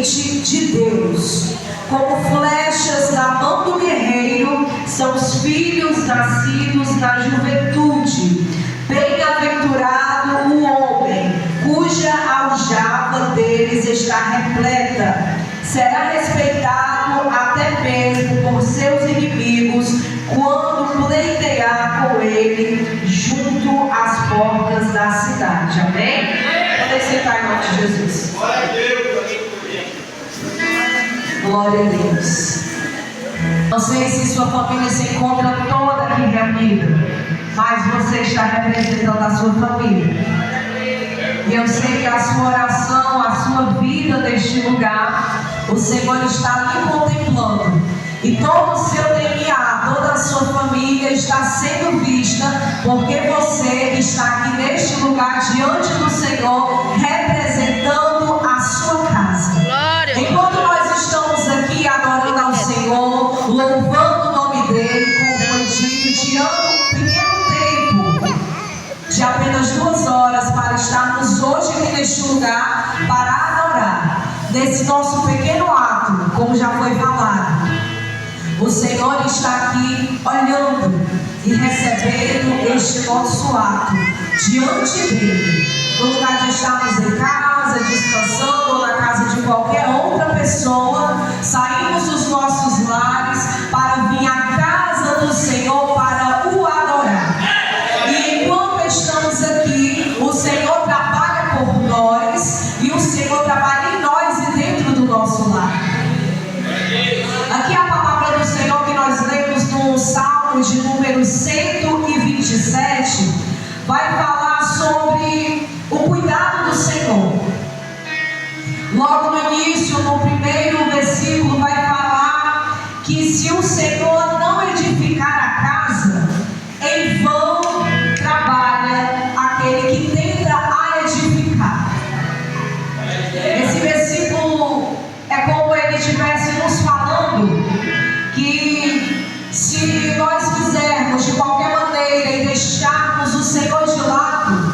semente de Deus. Como flechas na mão do guerreiro são os filhos nascidos na juventude. Bem-aventurado o homem cuja aljava deles está repleta. Será respeitado até mesmo por seus inimigos quando pleitear com ele junto às portas da cidade. Amém? Podem sentar em nome de Jesus. Glória a Deus. Glória a Deus. Não sei se sua família se encontra toda aqui reunida, mas você está representando a sua família. E eu sei que a sua oração, a sua vida neste lugar, o Senhor está ali contemplando. E todo o seu DNA, toda a sua família está sendo vista, porque você está aqui neste lugar diante do Senhor, representando a sua casa. Glória. Enquanto nós estamos aqui adorando ao Senhor, louvando o nome dEle, como foi dito, tirando um pequeno tempo de apenas 2 horas para estarmos hoje aqui neste lugar para adorar, nesse nosso pequeno ato, como já foi falado. O Senhor está aqui olhando e recebendo este nosso ato diante dEle. No lugar de estarmos em casa, descansando, ou na casa de qualquer outra pessoa, saímos dos nossos lares para vir à casa do Senhor para o adorar. E enquanto estamos aqui, o Senhor trabalha por nós e o Senhor trabalha em nós e dentro do nosso lar. Aqui a palavra do Senhor que nós lemos no Salmo de número 127 vai falar sobre o cuidado do Senhor. Logo no início, no primeiro versículo, vai falar que se o Senhor não edificar a casa, em vão trabalha aquele que tenta a edificar. Esse versículo é como ele estivesse nos falando que se nós fizermos de qualquer maneira e deixarmos o Senhor de lado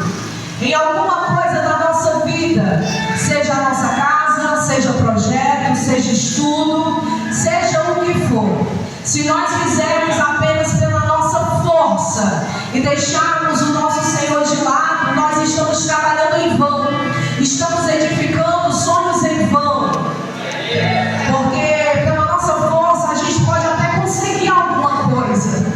em alguma coisa da nossa vida, seja a nossa casa, seja projeto, seja estudo, seja o que for, se nós fizermos apenas pela nossa força e deixarmos o nosso Senhor de lado, nós estamos trabalhando em vão, estamos edificando sonhos em vão, porque pela nossa força a gente pode até conseguir alguma coisa,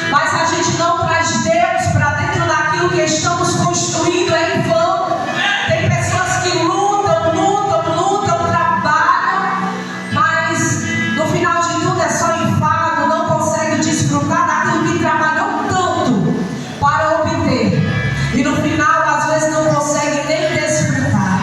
mas a gente não traz Deus para dentro daquilo que estamos construindo em vão. Tem pessoas que lutam, trabalham, mas no final de tudo é só enfado, não consegue desfrutar daquilo que trabalhou tanto para obter. E no final, às vezes, não consegue nem desfrutar.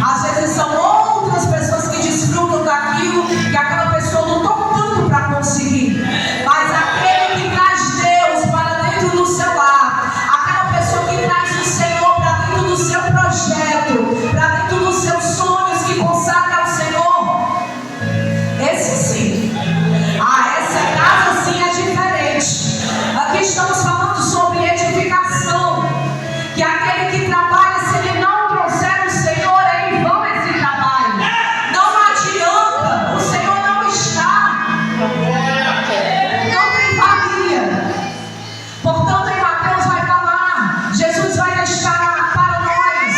Às vezes são outras pessoas que desfrutam daquilo que aquela pessoa lutou tanto para conseguir. Mas aquele que traz Deus para dentro do seu lar, aquela pessoa que traz o Senhor para dentro do seu projeto, para dentro dos seus sonhos, que consagra ao Senhor, esse sim. Essa casa sim é diferente. Aqui estamos falando sobre edificação, que aquele que trabalha, se ele não trouxer o Senhor, é em vão esse trabalho. Não adianta, o Senhor não está, não tem valia. Portanto, em Mateus vai falar, Jesus vai deixar para nós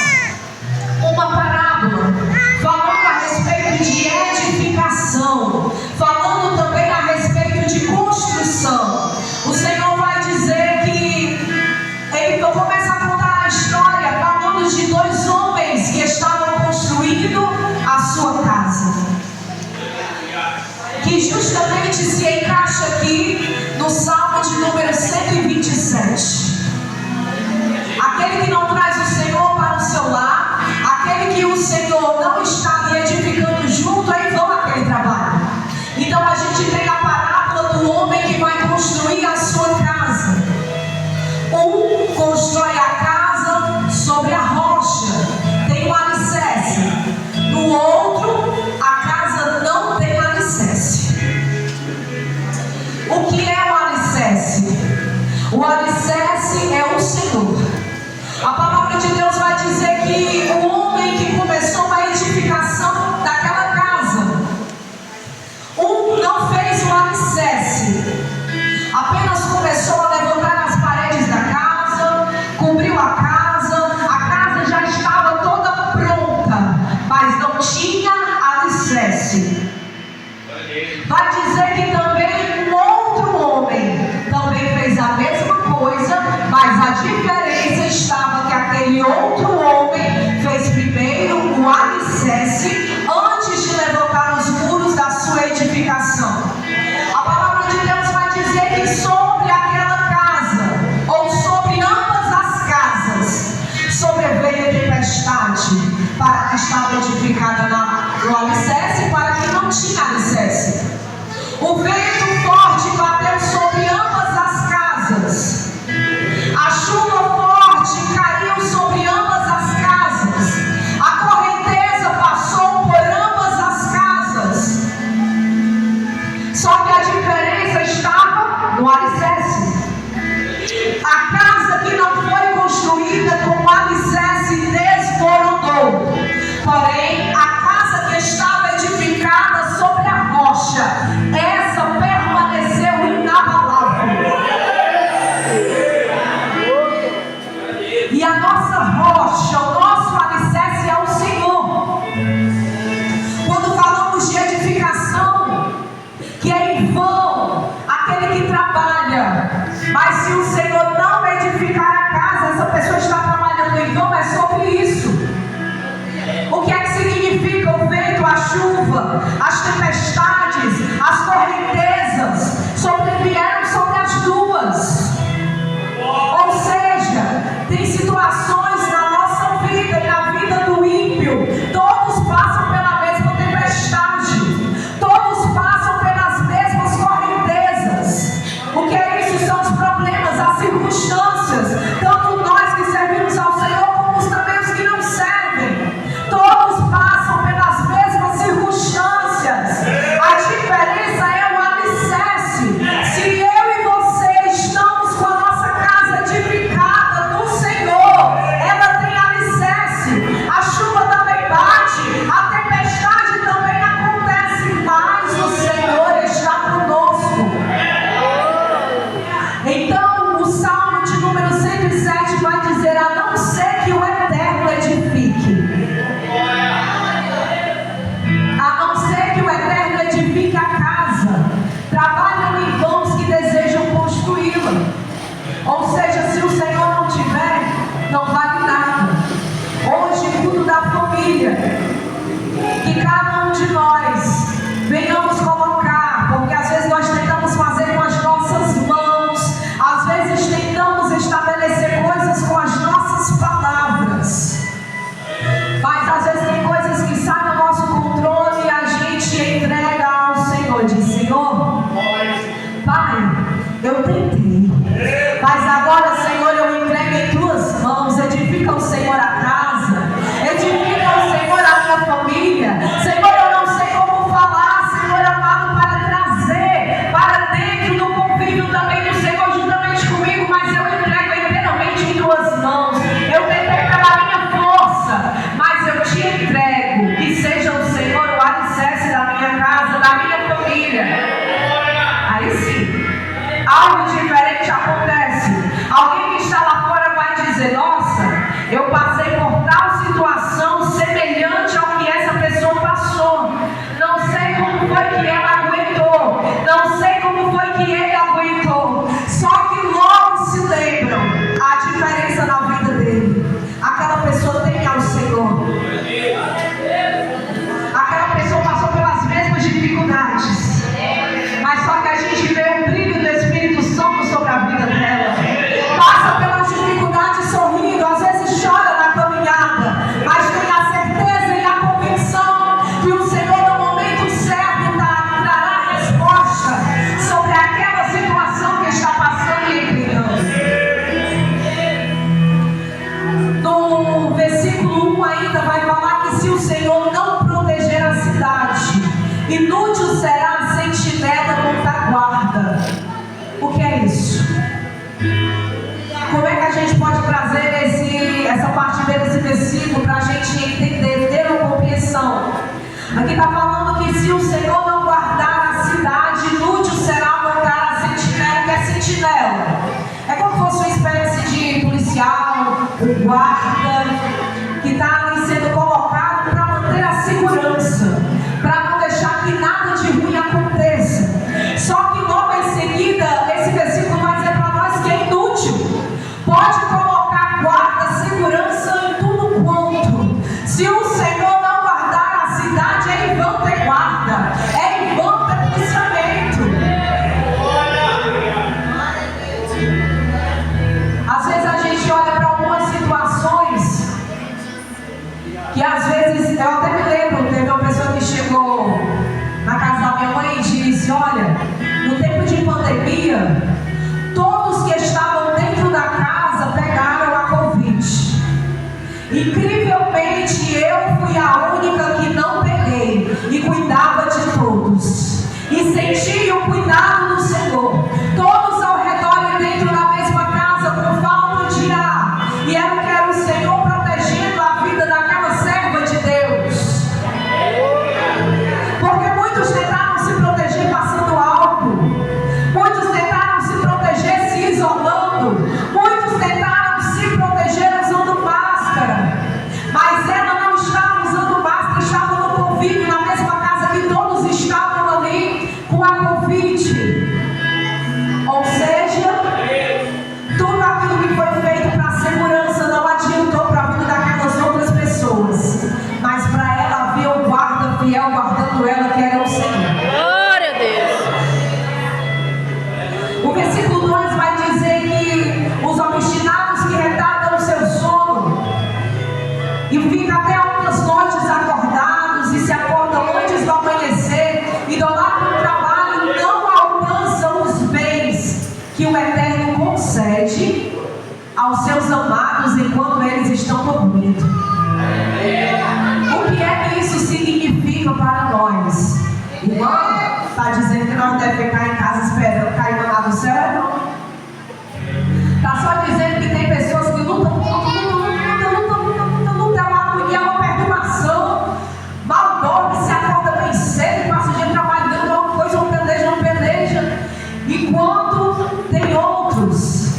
uma parábola, falando a respeito de edificação, falando também a respeito de construção. O Senhor vai dizer que ele começa a contar a história falando de 2 homens que estavam construindo a sua casa, que justamente se encaixa aqui no Salmo de número 127. Aquele que não traz o Senhor para o seu lar, aquele que o Senhor não está ali edificando junto, é em vão aquele trabalho. Então a gente tem a parábola do homem que vai construir a sua casa. Um constrói a casa sobre a rocha, tem um alicerce. No outro, a casa não tem alicerce. O que é o alicerce? O alicerce antes de levantar os muros da sua edificação. A palavra de Deus vai dizer que sobre aquela casa, ou sobre ambas as casas, sobreveio tempestade, para que estava edificada no alicerce e para que não tinha alicerce. O vento forte bateu sobre ambas as casas. A chuva forte caiu sobre ambas as casas. A correnteza passou por ambas as casas. Só que a diferença estava no alicerce. A casa que não foi construída com alicerce desmoronou. Porém, a casa que estava edificada sobre a rocha, essa permaneceu inabalável. E a nossa rocha, o nosso alicerce é o Senhor. Quando falamos de edificação, que é em vão aquele que trabalha, mas se o Senhor não edificar a casa, essa pessoa está trabalhando em vão, é sobre isso. O que é que significa o vento, a chuva, as tempestades, as correntezas sobrevieram sobre as duas. Ou seja, tem situações na nossa vida e na vida do ímpio, todos passam pela mesma tempestade, todos passam pelas mesmas correntezas. O que é isso? São os problemas, as circunstâncias, tanto nós que servimos ao Senhor como também os que não servem. Todos passam pelas mesmas circunstâncias. A diferença é o alicerce. Se eu e você estamos com a nossa casa edificada no Senhor, ela tem alicerce. A chuva também bate, a tempestade também acontece, mas o Senhor está conosco. Então, o Salmo de número 107 vai dizer: a não ser que o Eterno edifique. A não ser que o Eterno edifique a casa, trabalham em vão os que desejam construí-la. Ou seja, se o Senhor não tiver, não vale nada. Hoje, culto da família, que cada um de nós venhamos colocar, porque às vezes nós tentamos fazer com as nossas mãos, às vezes tentamos estabelecer coisas com as nossas palavras, mas às vezes tem coisas que saem do nosso controle e a gente entrega ao Senhor. Diz: Senhor, Pai, eu tentei, mas agora, Senhor, eu entrego em tuas mãos. Edifica o Senhor a casa, edifica o Senhor a minha família. Senhor, eu não sei como falar, Senhor amado, para trazer para dentro do convívio também do Senhor juntamente comigo, mas eu entrego inteiramente em tuas mãos. Eu tentei pela minha força, mas eu te entrego. Que seja o Senhor o alicerce da minha casa, da minha família. Aí sim, algo diferente acontece. Alguém que está lá fora vai dizer: nossa, eu passei por tal situação semelhante ao que essa pessoa passou. Não sei como foi que ela aguentou, não sei como foi que ele aguentou. Só que logo se lembram a diferença na vida dele. Aquela pessoa tem ao Senhor. Aquela pessoa passou pelas mesmas dificuldades, mas só que a gente vê o brilho do Espírito Santo sobre a vida dela. Passa pelas dificuldades sorrindo, às vezes chora na caminhada, mas tem a certeza e a convicção que o Senhor, no momento certo, trará a resposta sobre aquela situação que está passando e criando. No versículo 1 ainda vai falar que se o Senhor não proteger a cidade, inútil será a sentinela contra a guarda. O que é isso? Como é que a gente pode trazer essa parte desse versículo para a gente entender, ter uma compreensão? Aqui está falando que se o Senhor não guardar a cidade, inútil será montar a sentinela. O que é sentinela? É como se fosse uma espécie de policial, um guarda, que está ali sendo colocado para manter a segurança, para não deixar que nada de ruim aconteça. Só que logo em seguida, esse versículo vai dizer para nós que é inútil. Pode colocar guarda, segurança em tudo quanto. Se o Senhor não guardar a dia, todos que estavam dentro da casa pegaram a Covid. Incrivelmente, eu fui a única que não peguei e cuidava de todos. E senti o cuidado do Senhor. Todos ao redor e dentro da mesma casa com falta de ar. E era o que era o Senhor protegendo a vida daquela serva de Deus. Porque muitos tentaram se proteger passando álcool. Muitos tentaram se proteger se isolando. Muitos tentaram se proteger usando máscara. Mas ela não estava usando máscara, estava no convívio na mesma casa que todos estavam ali com a Covid. Ou seja, tudo aquilo que foi feito para a segurança não adiantou para a vida daquelas outras pessoas. Mas para ela havia um guarda fiel guardando ela, que era o Senhor. Glória a Deus. O versículo 2 vai dizer que os obstinados que retardam o seu sono e ficam até altas noites acordados e se acordam antes do amanhecer, idolatram o trabalho e não alcançam os bens que o Eterno concede aos seus amados enquanto eles estão dormindo. O que é que isso significa para nós? Irmão, está dizendo que nós devemos ficar em casa esperando cair maná do céu? É não. Está só dizendo que tem pessoas que lutam, e é uma perturbação, mal dorme, se acorda bem cedo, passa o dia trabalhando, uma coisa, não peleja. Enquanto tem outros,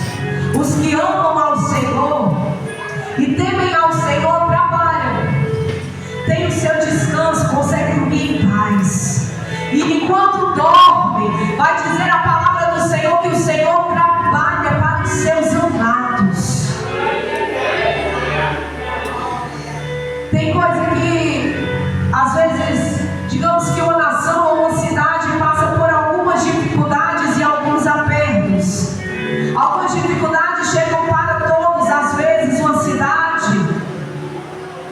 os que amam ao Senhor e temem ao Senhor, trabalham, tem o seu descanso, consegue dormir em paz. E enquanto dorme, vai dizer a palavra do Senhor que o Senhor trabalha para os seus amados. Tem coisa que, às vezes, digamos que uma nação ou uma cidade passa por algumas dificuldades e alguns apertos. Algumas dificuldades chegam para todos, às vezes uma cidade,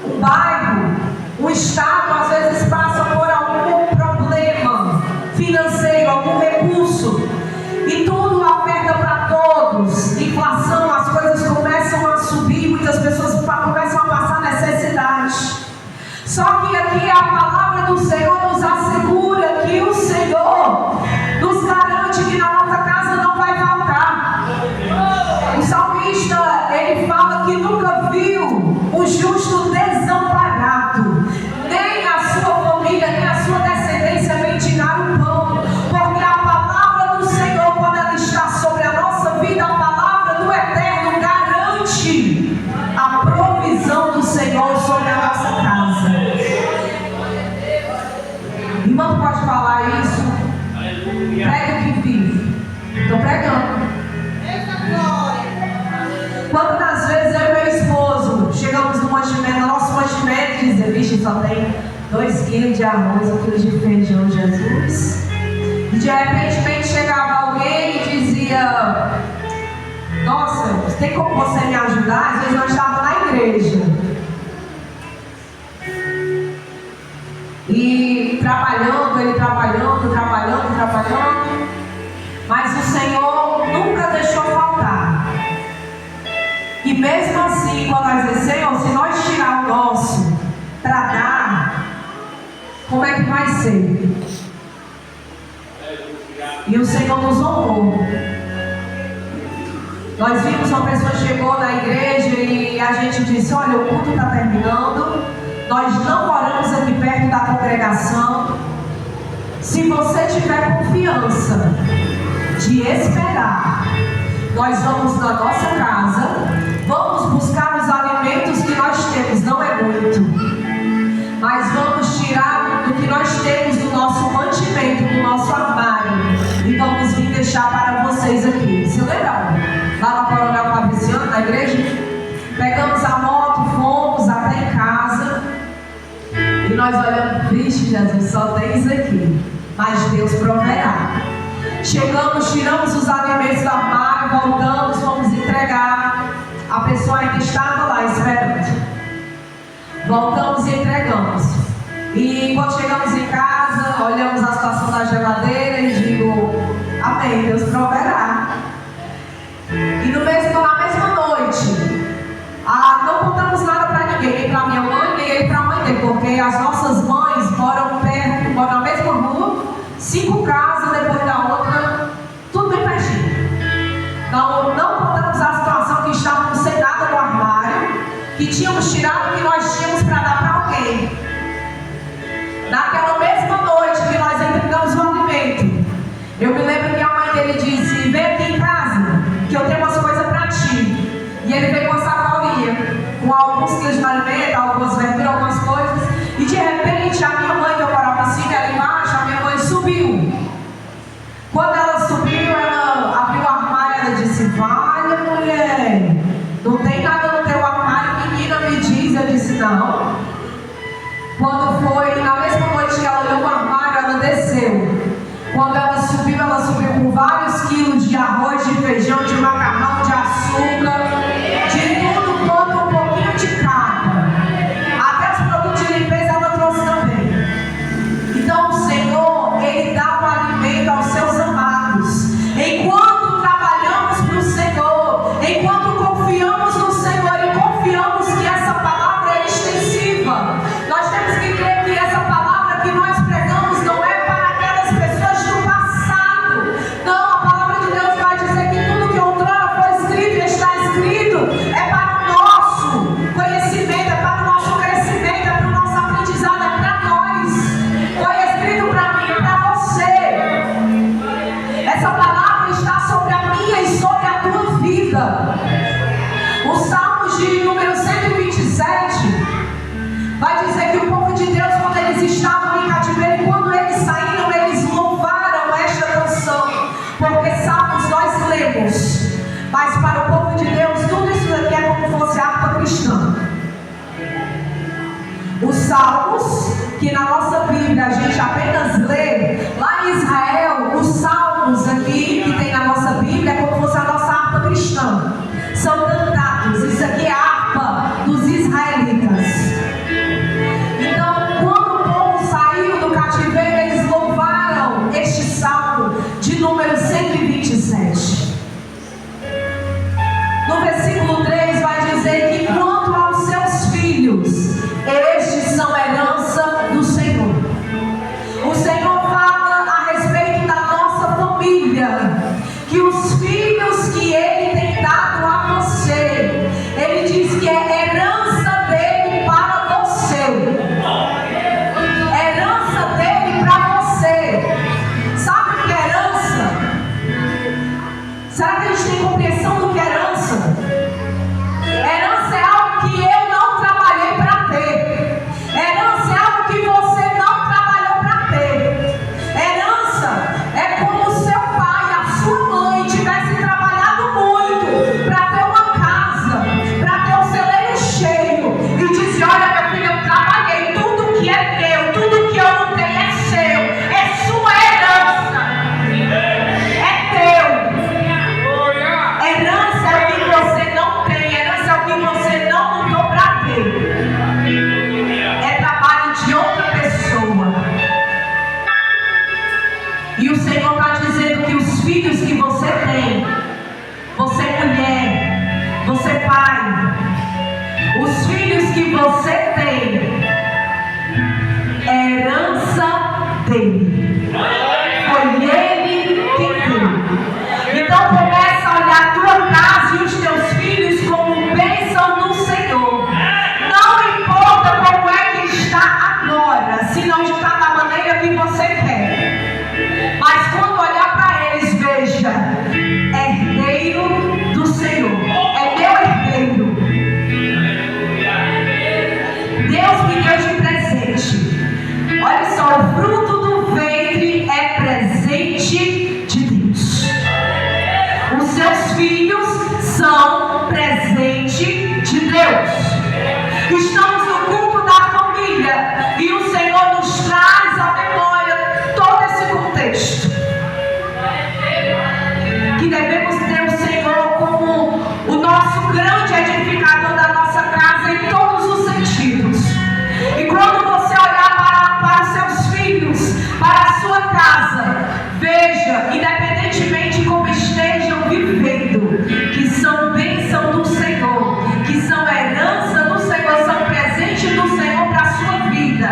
um bairro, um estado, às vezes passa por algum problema financeiro, algum recurso, e tudo aperta para todos. Inflação, as coisas começam a subir, muitas pessoas começam a passar necessidade. Só que aqui a palavra do Senhor nos assegura que o Senhor nos garante que na nossa casa não vai faltar. O salmista, ele fala que nunca viu o justo desamparado, nem a sua família, nem a sua descendência mendigar o pão. Porque a palavra do Senhor, quando ela está sobre a nossa vida, a palavra do Eterno garante a provisão do Senhor sobre a nossa casa. Irmão, pode falar isso? Prega que vive. Estou pregando. Quantas vezes eu e meu esposo chegamos no mantimento, no nosso mantimento, e dizia, vixe, só tem 2 quilos de arroz, 1 quilo de feijão, Jesus. E de repente chegava alguém e dizia, nossa, tem como você me ajudar? Às vezes nós estávamos na igreja. E trabalhando, ele trabalhando. Mas o Senhor nunca deixou faltar. E mesmo assim, quando nós dizemos, Senhor, se nós tirar o nosso para dar, como é que vai ser? E o Senhor nos honrou. Nós vimos uma pessoa chegou na igreja e a gente disse, olha, o culto está terminando, nós não moramos aqui perto da congregação. Se você tiver confiança de esperar, nós vamos na nossa casa, vamos buscar os alimentos que nós temos, não é muito, mas vamos tirar do que nós temos do nosso mantimento, do nosso armário, e vamos vir deixar para vocês aqui. Isso é legal. Lá no Coronel Fabriciano, na igreja, pegamos a moto, fomos até em casa, e nós olhamos, vixe, Jesus, só tem isso aqui, mas Deus proverá. Chegamos, tiramos os alimentos do armário, voltamos, fomos entregar. A pessoa ainda estava lá esperando. Voltamos e entregamos. E quando chegamos em casa, olhamos a situação da geladeira e digo, amém, Deus proverá. Eu me lembro que a mãe dele disse: vem aqui em casa, que eu tenho umas coisas para ti. E ele veio com uma sacolinha, com alguns quilos de alimento, algumas verduras, algumas coisas. E de repente, a minha mãe, que eu morava assim, ela embaixo, a minha mãe subiu. Quando ela subiu, ela abriu o armário, ela disse: vale, mulher, não tem nada no teu armário, menina, me diz. Eu disse: não. Quando foi, na mesma noite que ela olhou o armário, ela desceu. Quando ela subiu com vários quilos de arroz, de feijão, de macarrão, de açúcar, de tudo quanto, um pouquinho de cada. Até os produtos de limpeza ela trouxe também. Então o Senhor, Ele dá o alimento aos seus amados. Enquanto trabalhamos para o Senhor, enquanto confiamos no Senhor e confiamos que essa palavra é extensiva, nós temos que crer que essa palavra que nós pregamos não é para aquelas pessoas do passado. Não, a palavra de Deus vai dizer que tudo que outrora foi escrito e está escrito é para o nosso conhecimento, é para o nosso crescimento, é para o nosso aprendizado, é para nós. Foi escrito para mim e para você. Essa palavra está sobre a minha e sobre a tua vida. O Salmos de número 127 vai dizer que o povo de Deus, quando eles estavam em cativeiro, e quando eles saíram, eles louvaram esta canção. Porque Salmos nós lemos, mas para o povo de Deus, tudo isso aqui é como fosse harpa cristã. Os Salmos, que na nossa Bíblia a gente apenas lê, lá em Israel, os Salmos aqui, que tem na nossa Bíblia, é como fosse a nossa harpa cristã. São cantados, isso aqui é a harpa dos israelitas. Então, quando o povo saiu do cativeiro, eles louvaram este salmo de número 127. No versículo 3 vai dizer que quanto aos seus filhos, estes são herança do Senhor. O Senhor fala a respeito da nossa família, que os filhos que Ele tem dado a você, Ele diz que é herança dele para você. Herança dele para você. Sabe o que é herança? Será que a gente tem compreensão do que é herança? Herança é algo que eu não trabalhei para ter. Herança é algo que você não trabalhou para ter. Herança é como o seu pai, a sua mãe tivesse trabalhado muito para ter uma casa, para ter um celeiro cheio, e dizer: olha, meu filho, eu trabalhei, tudo que é meu, tudo que eu não tenho é seu, é sua herança, é teu. Herança é o que você não tem, herança é o que você não lutou para ter, é trabalho de outra pessoa. E o Senhor está dizendo que os filhos que você tem, você mulher, você pai, os filhos que você tem, é herança dele. Foi ele quem deu. Então começa a olhar a tua casa e os teus filhos como bênção do Senhor. Não importa como é que está agora, se não está da maneira que você quer. Mas quando olhar para eles, veja: herdeiro do Senhor. É meu herdeiro. Deus me deu de presente. Olha só, o fruto do ventre é presente de Deus. Os seus filhos são presente de Deus. Estamos no culto da família e o Senhor nos traz à memória todo esse contexto. Que devemos ter o Senhor como o nosso grande edificador da nossa casa em todos os sentidos. E quando você olhar para os seus filhos, para a sua casa, veja, independentemente como estejam vivendo, que são bênção do Senhor, que são herança do Senhor, são presente do Senhor para a sua vida.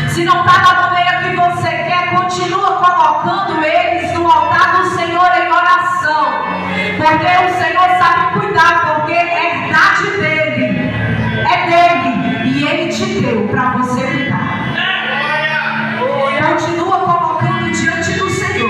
Se não está da maneira que você quer, continua colocando eles no altar do Senhor em oração, porque o Senhor sabe cuidar, porque é herdade dele, é dele, e ele te deu para você cuidar. Continua colocando diante do Senhor.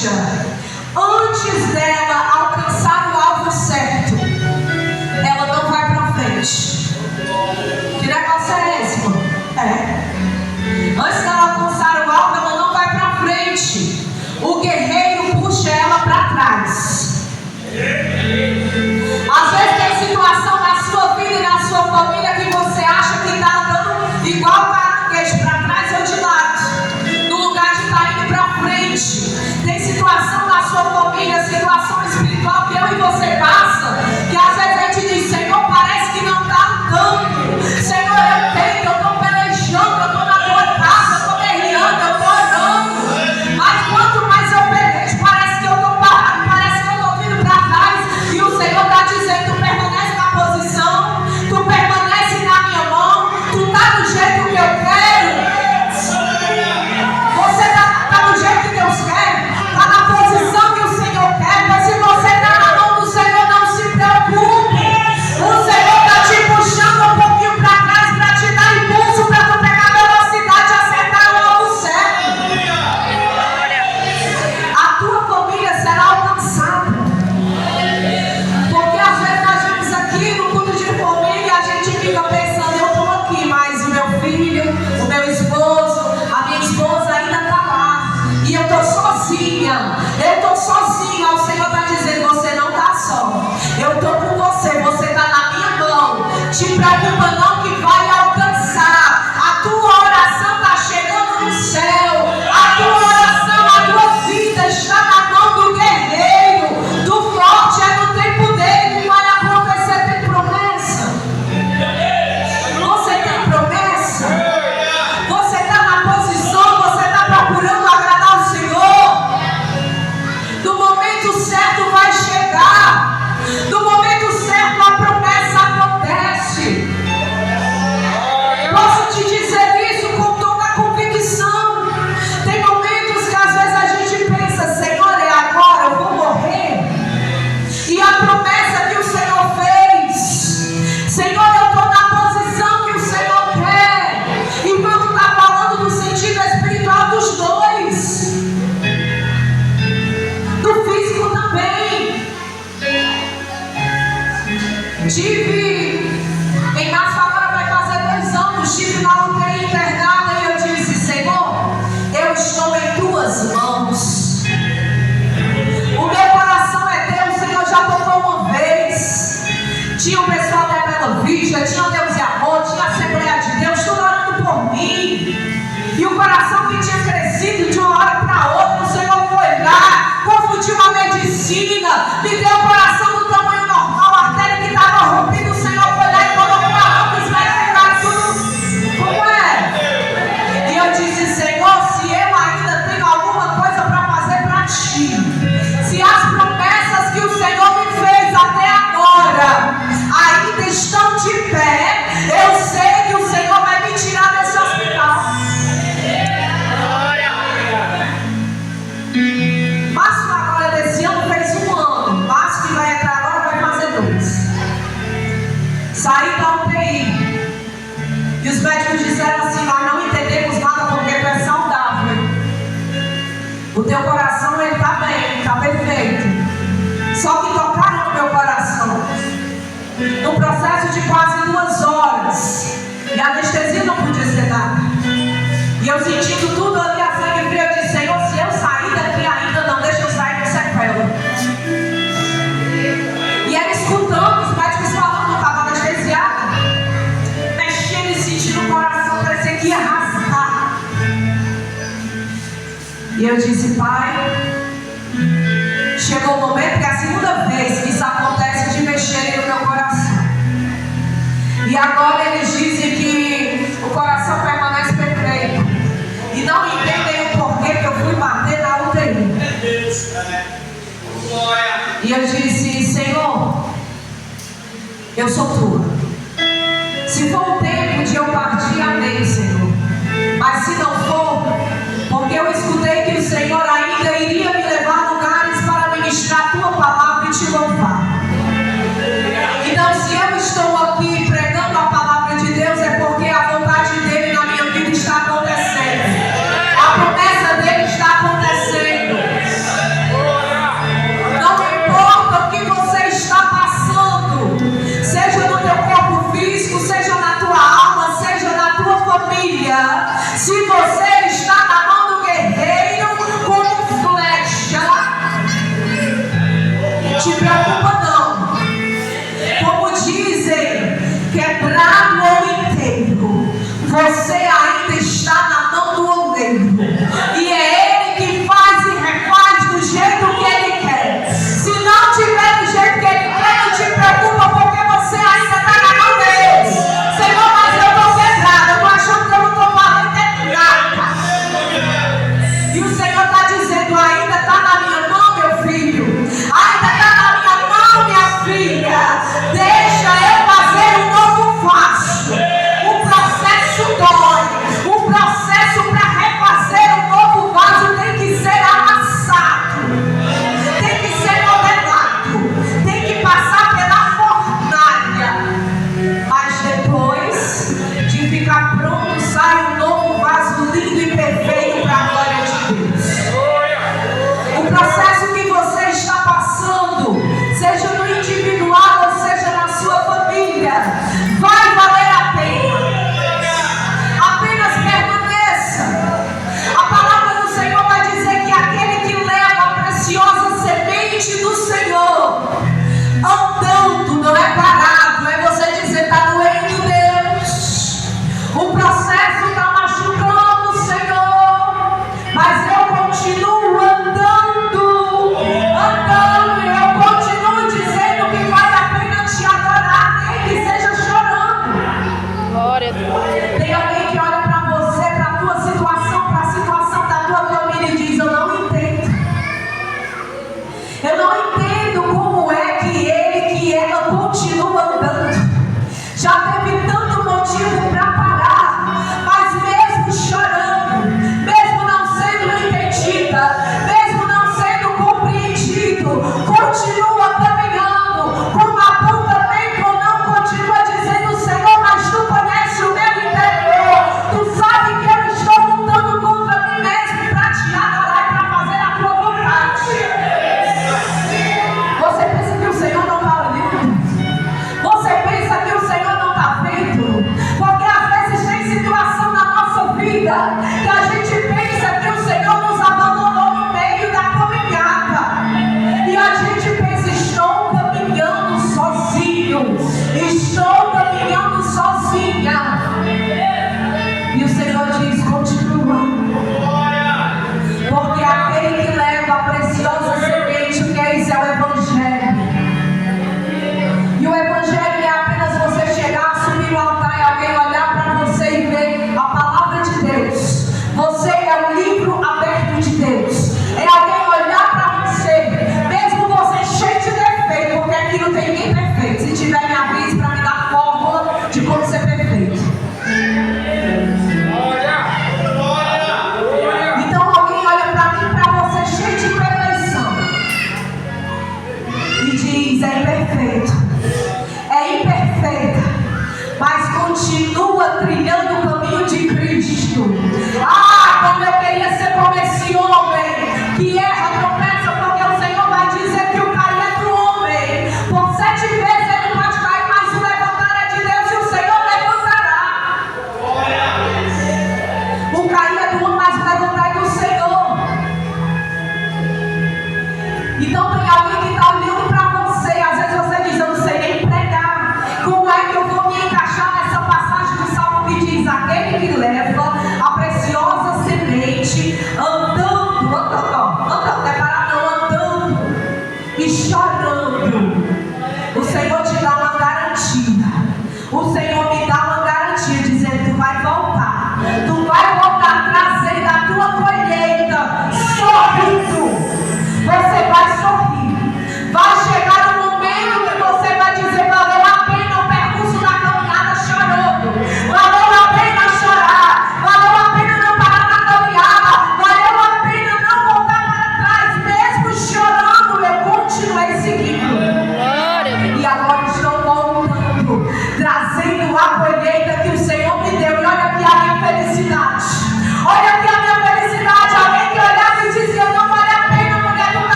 flecha, antes dela alcançar o alvo certo, ela não vai para frente. Que negócio é esse, mano? Antes dela alcançar o alvo, ela não vai para frente. O guerreiro puxa ela para trás. Às vezes tem situação na sua vida e na sua família que você acha que está andando igual caranguejo, para trás ou de lado, no lugar de estar indo para frente. Tem situação na sua família, situação espiritual que eu e você passa, que às vezes a gente diz: Senhor, parece que não está andando. Senhor, eu tento, eu estou pelejando, eu estou na tua casa, eu estou guerreando, eu estou orando, mas quanto mais eu pelejo, parece que eu estou parado, parece que eu estou vindo para trás. E o Senhor está dizendo: tu permanece na posição, tu permanece na minha mão, tu está do jeito que eu quero. Você está do jeito que Deus quer, está na posição que o Senhor quer. Mas se você está na mão do Senhor, não se preocupe. O Senhor está te puxando um pouquinho para trás para te dar impulso, para tu pegar velocidade e acertar o alvo certo. A tua família será alcançada. Porque às vezes nós vemos aqui no culto de família e a gente fica pensando: eu estou aqui, mas o meu filho, o meu esposo, a minha esposa ainda está lá. E eu estou sozinha. Eu estou sozinha. O Senhor está dizendo: você não está só. Eu estou com você. Você está na minha mão. Te preocupa não que vai alcançar. A tua oração está chegando no céu. A tua oração, a tua vida está na mão do guerreiro, do forte. É no tempo dele que vai acontecer. Tem promessa. Você tem promessa. Você está na posição. Você está procurando agradar o Senhor. No momento certo vai chegar. No momento certo a promessa acontece. Posso te dizer isso com toda a convicção. Tem momentos que às vezes a gente pensa: Senhor, é agora, eu vou morrer. E a promessa que o Senhor fez: Senhor, eu estou na posição que o Senhor quer. Enquanto está falando no sentido espiritual dos dois, do físico também. Tive em março, agora vai fazer 2 anos, estive na UTI internada e eu disse: Senhor, eu estou em tuas mãos. O meu coração é teu. O Senhor já tocou uma vez. Tinha o pessoal da Bela Vista, tinha o Deus e Amor, tinha a Assembleia de Deus, tudo orando por mim. E o coração que tinha crescido de uma hora para outra, o Senhor foi lá, confundiu a medicina, me deu o coração do tamanho normal, a artéria que estava rompida, o Senhor foi lá e colocou a mão e vai ficar tudo como é. E eu disse: Senhor, se eu ainda tenho alguma coisa para fazer para ti, se as promessas que o Senhor me fez até agora ainda estão de pé, eu sei que o Senhor vai me tirar desse hospital. Março agora desse ano fez 1 ano. Março que vai entrar agora vai fazer 2. Saí da UTI e os médicos disseram assim: nós não entendemos nada porque tu é saudável. O teu coração ele está bem, está perfeito. Só que tocaram no meu coração no processo de quase 2 horas e a anestesia não podia ser dada. E eu sentindo tudo ali a sangue frio, eu disse: Senhor, se eu sair daqui ainda, não deixa eu sair com sequela. E ela escutando os médicos falando, eu estava anestesiada, mexendo e sentindo o coração, parecia que ia rasgar. E eu disse: Pai, chegou o momento que é a segunda vez que isso acontece de mexerem no meu coração. E agora eles dizem que o coração permanece perfeito. E não entendem o porquê que eu fui bater na UTI. E eu disse: Senhor, eu sou tua. Se for o tempo de eu partir, amém, Senhor. Mas se não for, porque eu escutei que o Senhor ainda iria me levar a lugares para ministrar a tua palavra e te louvar. Então, se eu estou aqui pregando a palavra de Deus, é porque a vontade dele na minha vida está acontecendo. A promessa dele está acontecendo.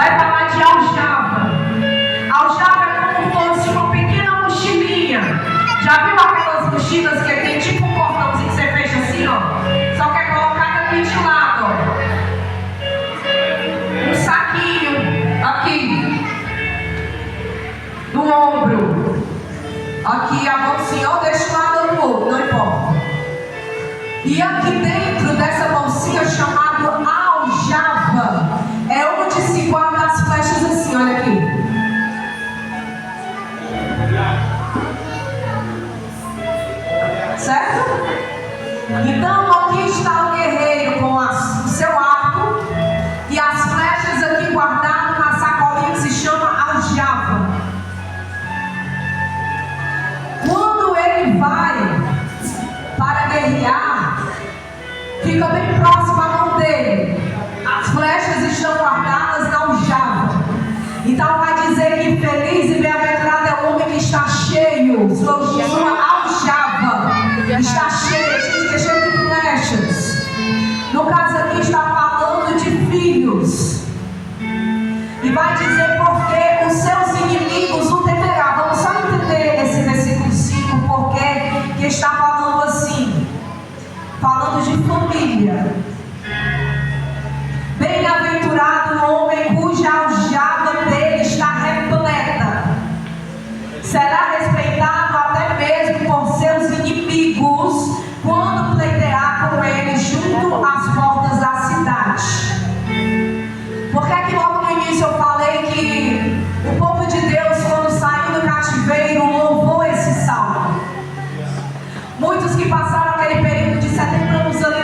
Vai falar de aljava. Aljava é como fosse uma pequena mochilinha. Já viu aquelas mochilas que tem tipo um cordãozinho que você fecha assim, ó? Só que é colocado aqui de lado, ó. Um saquinho aqui no ombro. Aqui a bolsinha, ou deixa um lado ou no outro, não importa. E aqui dentro dessa bolsinha chamada aljava é onde se guarda as flechas assim, olha aqui. Certo? Então aqui está o guerreiro com o seu arco e as flechas aqui guardadas na sacolinha que se chama aljava. Quando ele vai para guerrear, fica bem próximo à mão dele. As flechas estão guardadas na aljava. Então vai dizer que feliz e bem-aventurado é o homem que está cheio. Sua aljava está cheia, está cheia de flechas. No caso aqui está falando de filhos. E vai dizer porque os seus inimigos o temerão. Vamos só entender esse versículo 5, porque que está falando assim. Falando de família. Bem-aventurado o homem cuja aljava dele está repleta. Será respeitado até mesmo por seus inimigos quando pleitear com ele junto às portas da cidade. Por que que logo no início eu falei que o povo de Deus, quando saiu do cativeiro, louvou esse salmo? Muitos que passaram aquele período de 70 anos ali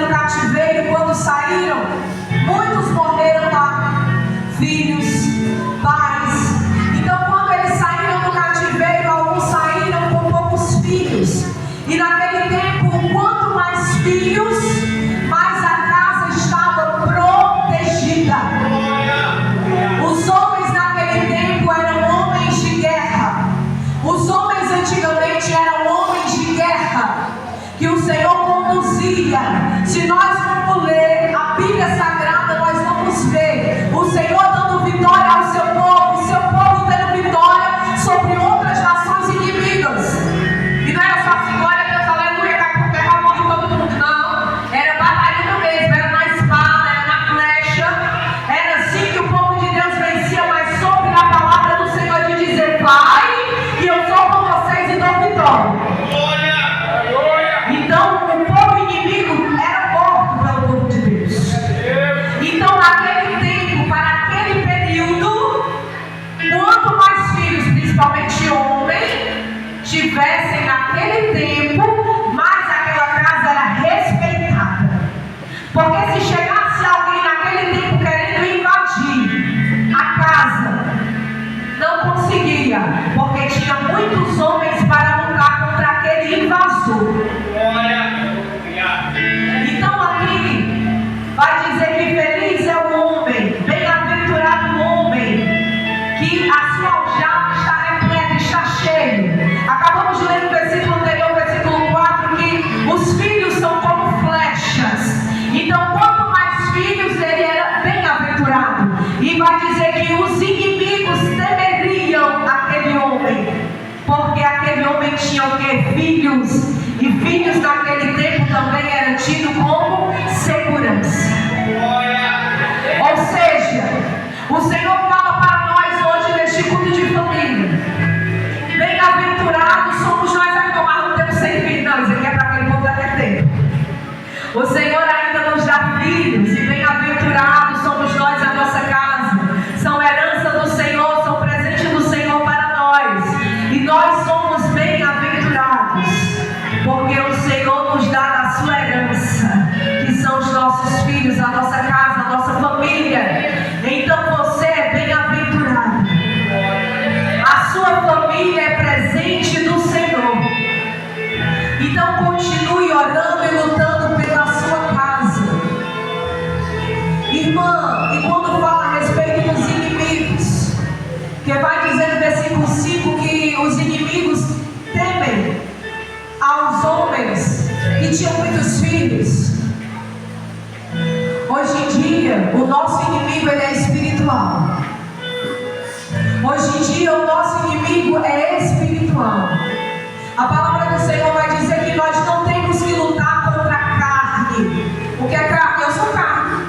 A palavra do Senhor vai dizer que nós não temos que lutar contra a carne. O que é carne? Eu sou carne.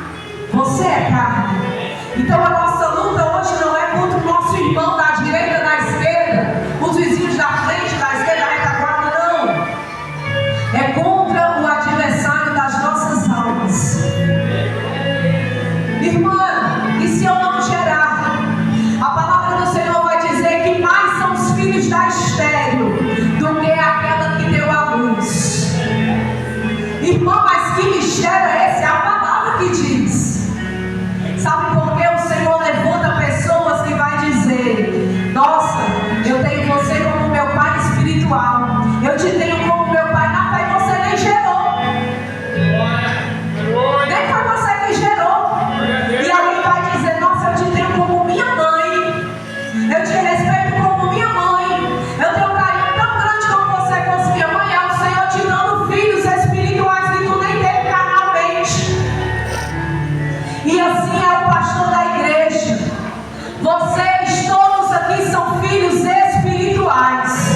Você é carne. Então a nossa luta hoje não é contra o nosso irmão da direita, da esquerda, os vizinhos da frente, da esquerda, da retaguarda, não. É contra o adversário das nossas almas. Irmã, e se eu não gerar? A palavra do Senhor vai dizer que mais são os filhos da estéril do que aquela que deu a luz. Irmã, mas que mistério é esse? É a palavra que diz. Sabe por que o Senhor levanta pessoas que vai dizer: nossa, eu tenho você como meu pai espiritual, eu te tenho como meu pai na fé, você nem gerou. Nem foi você que gerou. E alguém vai dizer: nossa, eu te tenho como minha mãe, eu te respeito como minha mãe, eu tenho um carinho tão grande como você fosse minha mãe. É o Senhor te dando filhos espirituais que tu nem teve carnalmente. E assim é o pastor da igreja. Vocês todos aqui são filhos espirituais.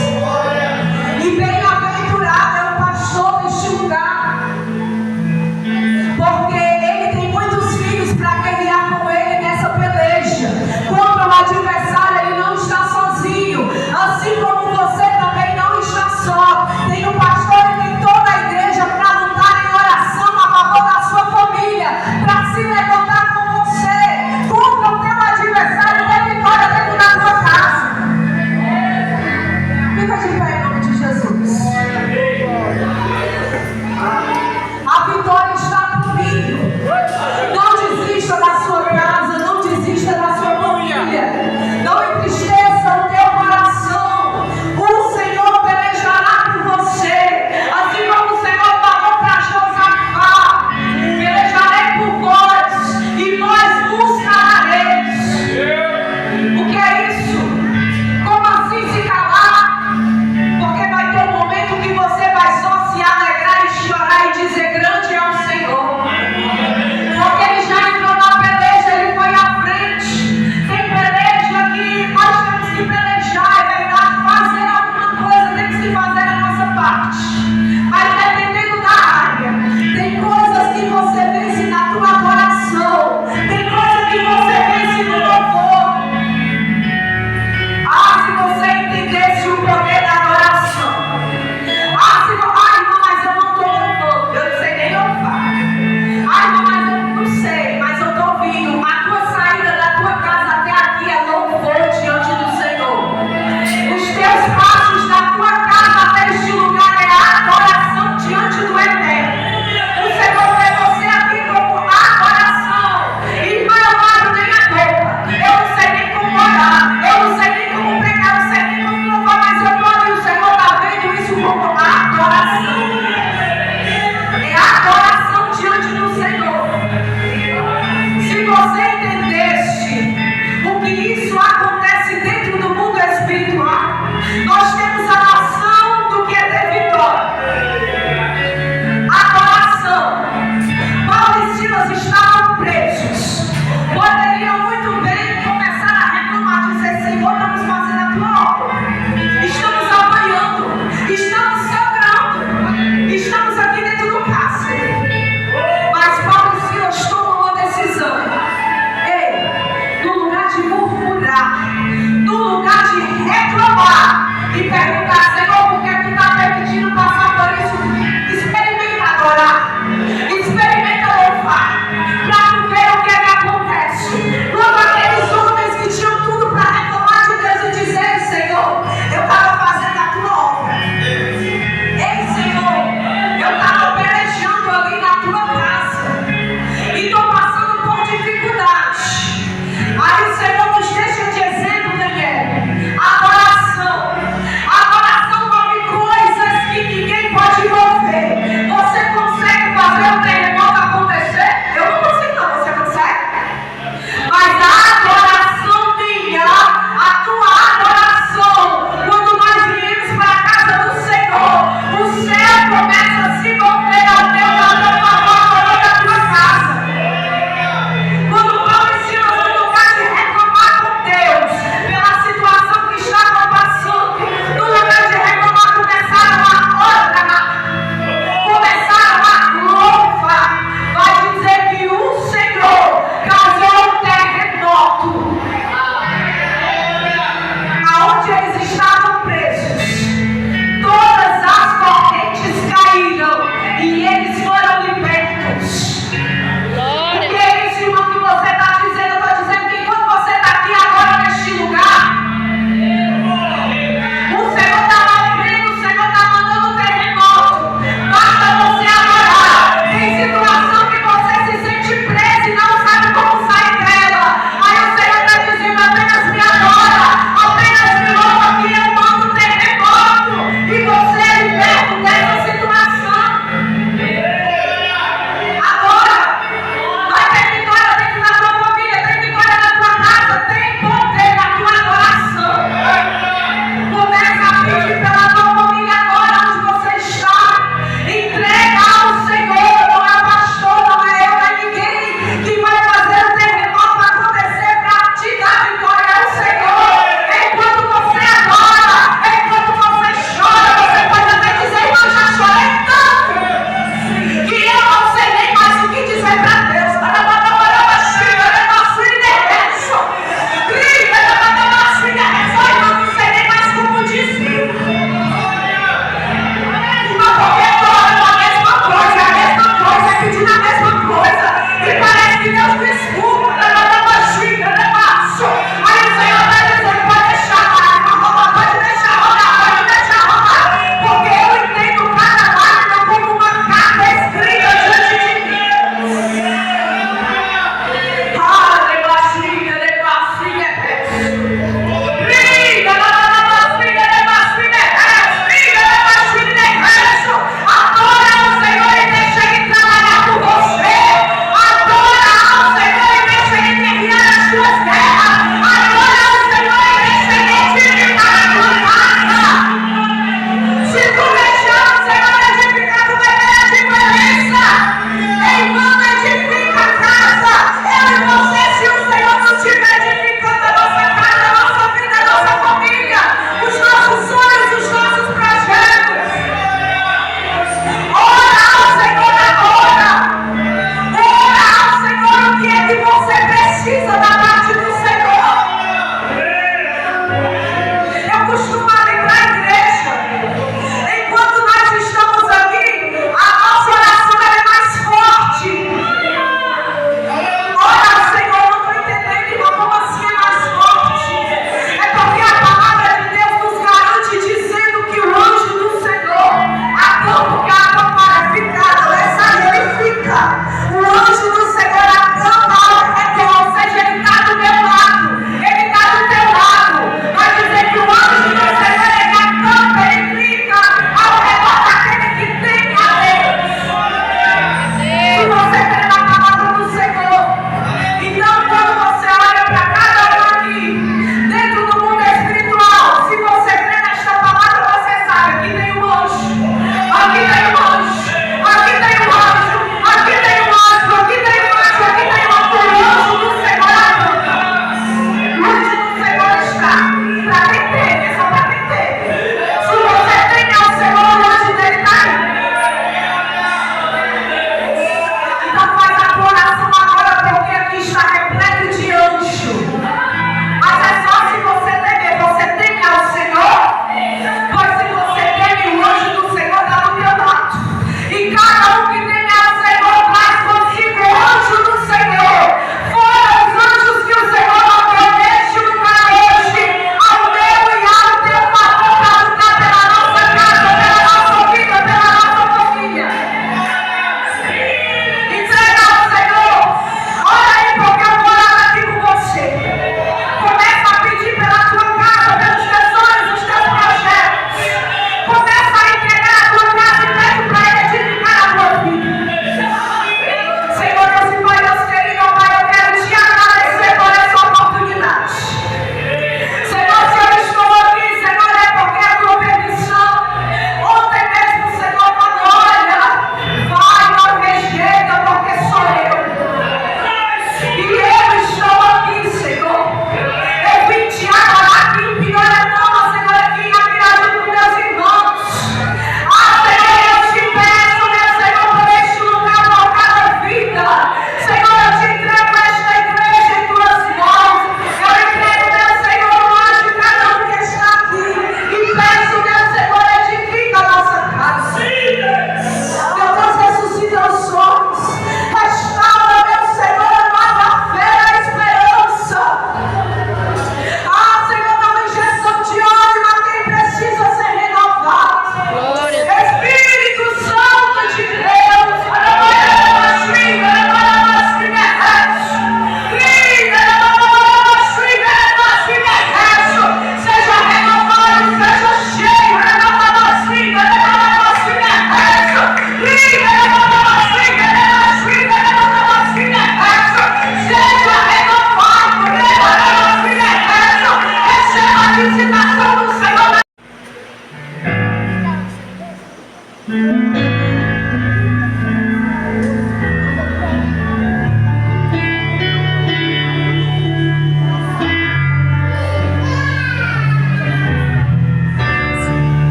E bem-aventurado é o pastor deste lugar, porque ele tem muitos filhos para guerrear com ele nessa peleja. Contra o adversário, ele não está sozinho. Assim como você também não está só. Tem um pastor e tem toda a igreja para lutar em oração a favor da sua família, para se levantar com você contra o teu adversário, ter vitória dentro da tua casa. Fica de pé em nome de Jesus. A vitória está comigo. Não desista da sua casa, não desista da sua família. Não entristeça o teu coração. O Senhor pelejará por você. Assim como o Senhor falou para Josafá: pelejarei por vós e vós buscareis. O que é isso? Como assim se calar? Porque vai ter um momento que você vai só se alegrar e chorar e dizer: grande é o Senhor. Porque ele já entrou na peleja, ele foi à frente. Tem peleja que nós temos que pelejar, é verdade, fazer alguma coisa, tem que se fazer a nossa parte. Mas dependendo da área, tem coisas que você vence na tua adoração, tem coisas que você vence no louvor. Ah, se você entendesse o poder da adoração. Ah, irmã, mas eu não estou louvando, eu não sei nem louvar. Ah, irmã, mas eu não sei, mas eu estou ouvindo. A tua saída da tua casa até aqui é louvor diante do Senhor. Os teus passos da tua casa até este lugar é adoração diante do Eterno. O Senhor vê você aqui como adoração. Irmã, eu não abro nem a boca, eu não sei nem como orar, eu não sei nem como pregar, eu não sei nem como louvar, mas eu estou ali, o Senhor está vendo isso como adoração. É adoração diante do Senhor. Se você entendesse o que isso acontece dentro do mundo espiritual, nós temos a noção do que é ter vitória. Adoração. Paulo e Silas estavam presos. Poderiam muito bem começar a reclamar, dizer: Senhor, estamos fazendo a tua obra, estamos apanhando, estamos sangrando, estamos aqui dentro do cárcere. Mas Paulo e Silas tomam uma decisão. Ei, no lugar de murmurar, no lugar de reclamar e perguntar: Senhor, por que tu está permitindo passar por isso? Experimenta adorar, experimenta louvar, para tu ver o que é que acontece. Quando aqueles homens que tinham tudo para reclamar de Deus e dizer: Senhor, eu estava fazendo a tua obra. Ei, Senhor, eu estava pelejando ali na tua casa e estou passando por dificuldade. Aí o Senhor nos deixa de exemplo, Daniel. Adoração.